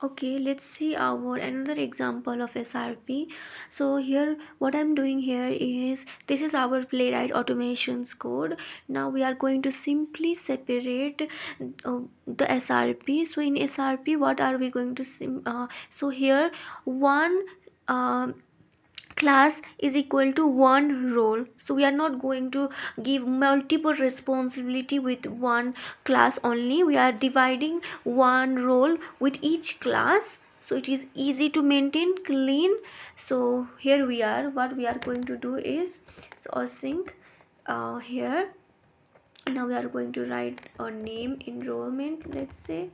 Okay, let's see our another example of SRP. So here what I'm doing here is, this is our playwright automations code. Now we are going to simply separate the SRP. So in SRP what are we going to so here one um class is equal to one role, so we are not going to give multiple responsibility with one class only. We are dividing one role with each class, so it is easy to maintain, clean. So here we are, what we are going to do is, so async here. Now we are going to write a name enrollment, let's say.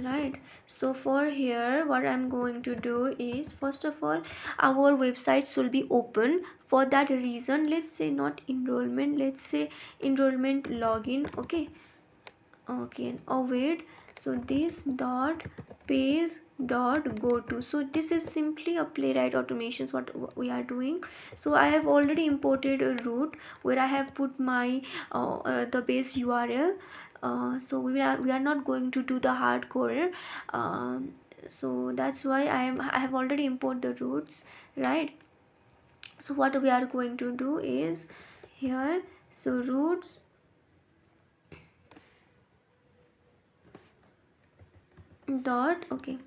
Right, so for here what I'm going to do is, first of all our websites will be open. For that reason, let's say not enrollment, let's say enrollment login. Okay, and await. So this dot page dot go to, so this is simply a playwright automations what we are doing. So I have already imported a root where I have put my the base URL. So we are not going to do the hardcore. So that's why I have already imported the roots, right? So what we are going to do is here, so roots dot, okay,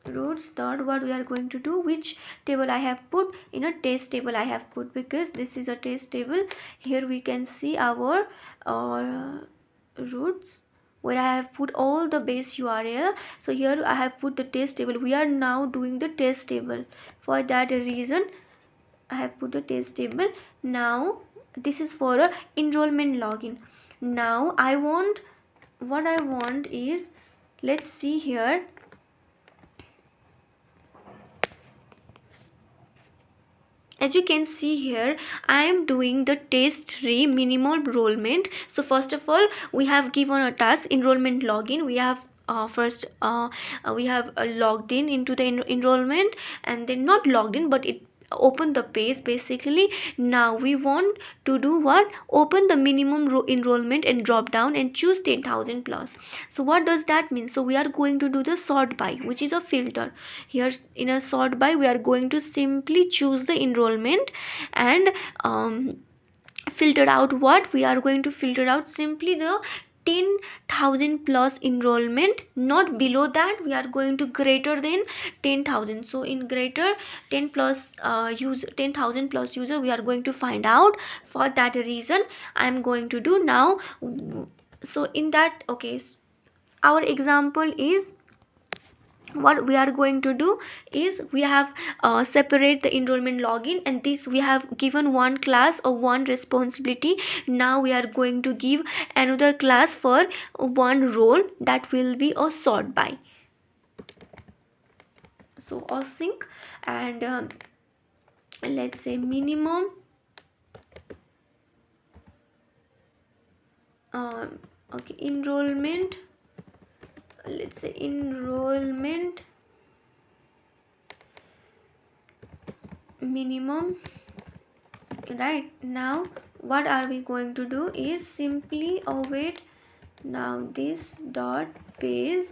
roots dot, what we are going to do, which table I have put, in a test table I have put, because this is a test table. Here we can see our uh, roots where I have put all the base URL. So here I have put the test table. We are now doing the test table. For that reason I have put the test table. Now this is for a enrollment login. Now I want, what I want is, let's see here. As you can see here, I am doing the test 3 minimum enrollment. So first of all we have given a task enrollment login. We have first we have logged in into the enrollment, and then not logged in but it open the page basically. Now we want to do what, open the minimum enrollment and drop down and choose 10,000 plus. So what does that mean? So we are going to do the sort by, which is a filter. Here in a sort by we are going to simply choose the enrollment and filter out what, we are going to filter out simply the 10,000 plus enrollment, not below that. We are going to greater than 10,000. So in greater 10 plus user, 10,000 plus user we are going to find out. For that reason I am going to do now. So in that, okay, our example is, what we are going to do is, we have separate the enrollment login, and this we have given one class or one responsibility. Now we are going to give another class for one role, that will be a sort by. So async, and let's say minimum okay, enrollment, let's say enrollment minimum. Right, now what are we going to do is simply await. Now this dot page.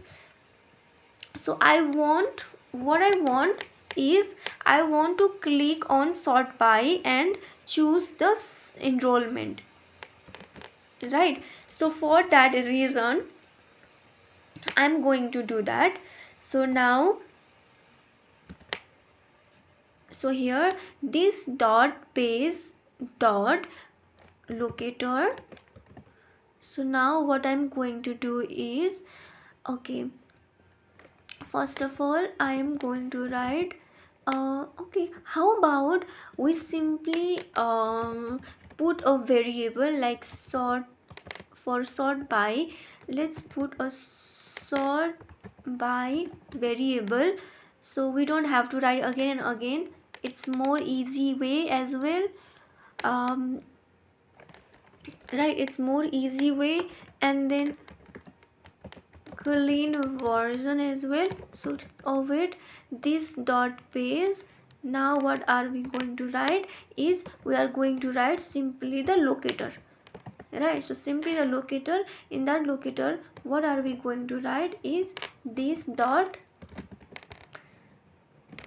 So I want, what I want is, I want to click on sort by and choose the enrollment, right? So for that reason I'm going to do that. So now, so here this dot page dot locator. So now what I'm going to do is, okay, first of all I am going to write okay, how about we simply put a variable like sort. For sort by, let's put a sort by variable, so we don't have to write again and again. It's more easy way as well. Right, it's more easy way, and then clean version as well. So of it, this dot page. Now what are we going to write is, we are going to write simply the locator, right? So simply the locator, in that locator what are we going to write is this dot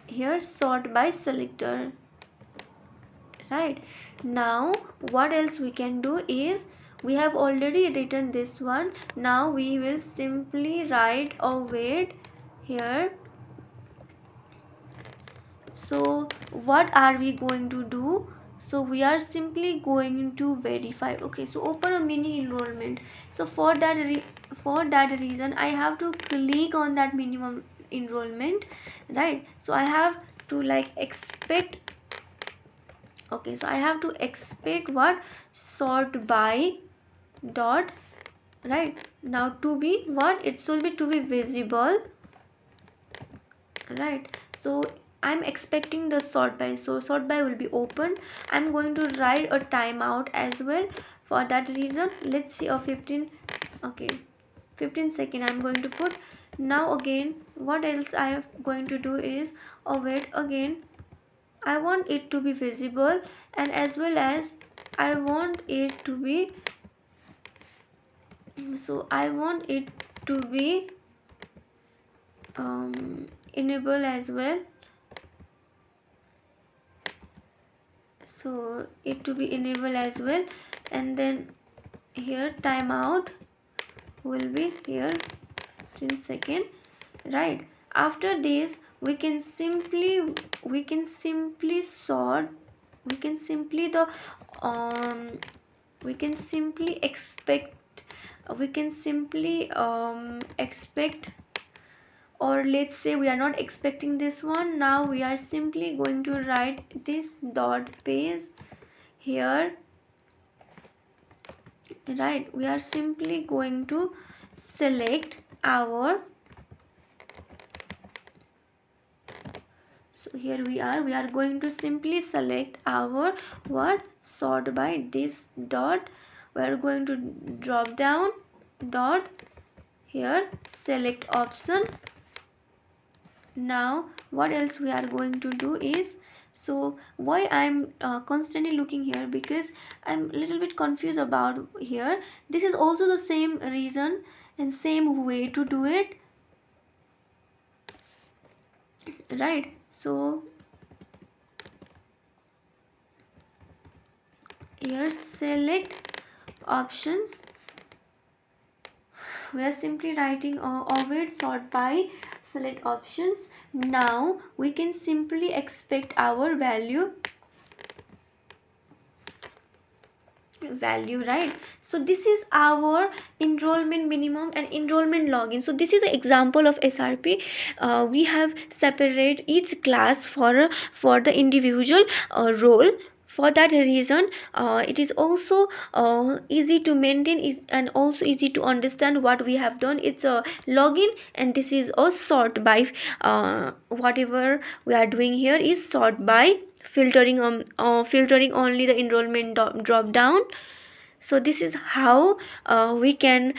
here sort by selector, right? Now what else we can do is, we have already written this one, now we will simply write a wait here. So what are we going to do? So we are simply going to verify. Okay, so open a mini enrollment. So for that reason I have to click on that minimum enrollment, right? So I have to like expect, okay, so I have to expect what, sort by dot, right? Now to be what, it should be to be visible, right? So I'm expecting the sort by, so sort by will be open. I'm going to write a timeout as well. For that reason let's see a 15, okay, 15 second I'm going to put. Now again what else I am going to do is, oh wait, again I want it to be visible, and as well as I want it to be, so I want it to be enable as well, so it to be enable as well. And then here timeout will be here 10 second, right? After this we can simply sort, we can simply the we can simply expect, we can simply expect, or let's say we are not expecting this one. Now we are simply going to write this dot page here, right? We are simply going to select our, so here we are going to simply select our what, sort by this dot. We are going to drop down dot here select option. Now what else we are going to do is, so why I'm constantly looking here, because I'm a little bit confused about here. This is also the same reason and same way to do it, right? So here select options, we are simply writing await sort by select options. Now we can simply expect our value, right? So this is our enrollment minimum and enrollment login. So this is an example of SRP. We have separate each class for the individual role. For that reason it is also easy to maintain and also easy to understand what we have done. It's a login and this is a sort by, whatever we are doing here is sort by filtering filtering only the enrollment drop down. So this is how we can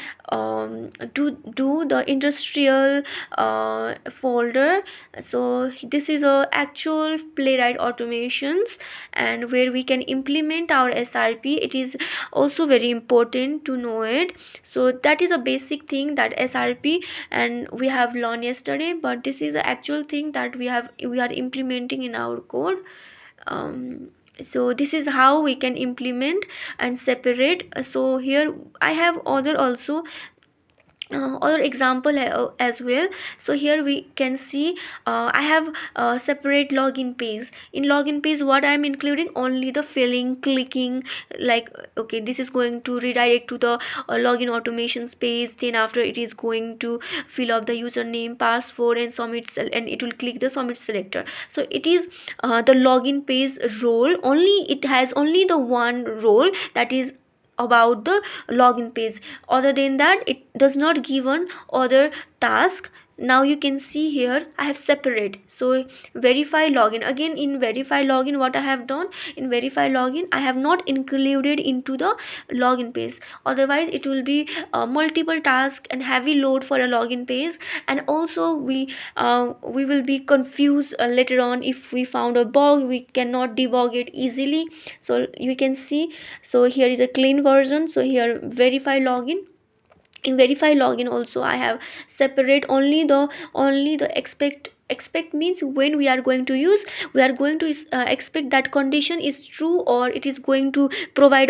do the industrial folder. So this is a actual playwright automations, and where we can implement our SRP. It is also very important to know it. So that is a basic thing that SRP and we have learned yesterday, but this is the actual thing that we are implementing in our code. So this is how we can implement and separate. So here I have other also other example as well. So here we can see I have separate login page. In login page what I am including, only the filling, clicking, like okay, this is going to redirect to the login automations page. Then after it is going to fill up the username, password and submit, and it will click the submit selector. So it is the login page role only, it has only the one role, that is about the login page. Other than that it does not given other task now you can see here I have separate. So verify login, again in verify login what I have done, in verify login I have not included into the login page, otherwise it will be multiple tasks and heavy load for a login page, and also we will be confused later on. If we found a bug, we cannot debug it easily. So you can see, so here is a clean version. So here verify login, in verify login also I have separate only the expect means when we are going to use, we are going to expect that condition is true or it is going to provide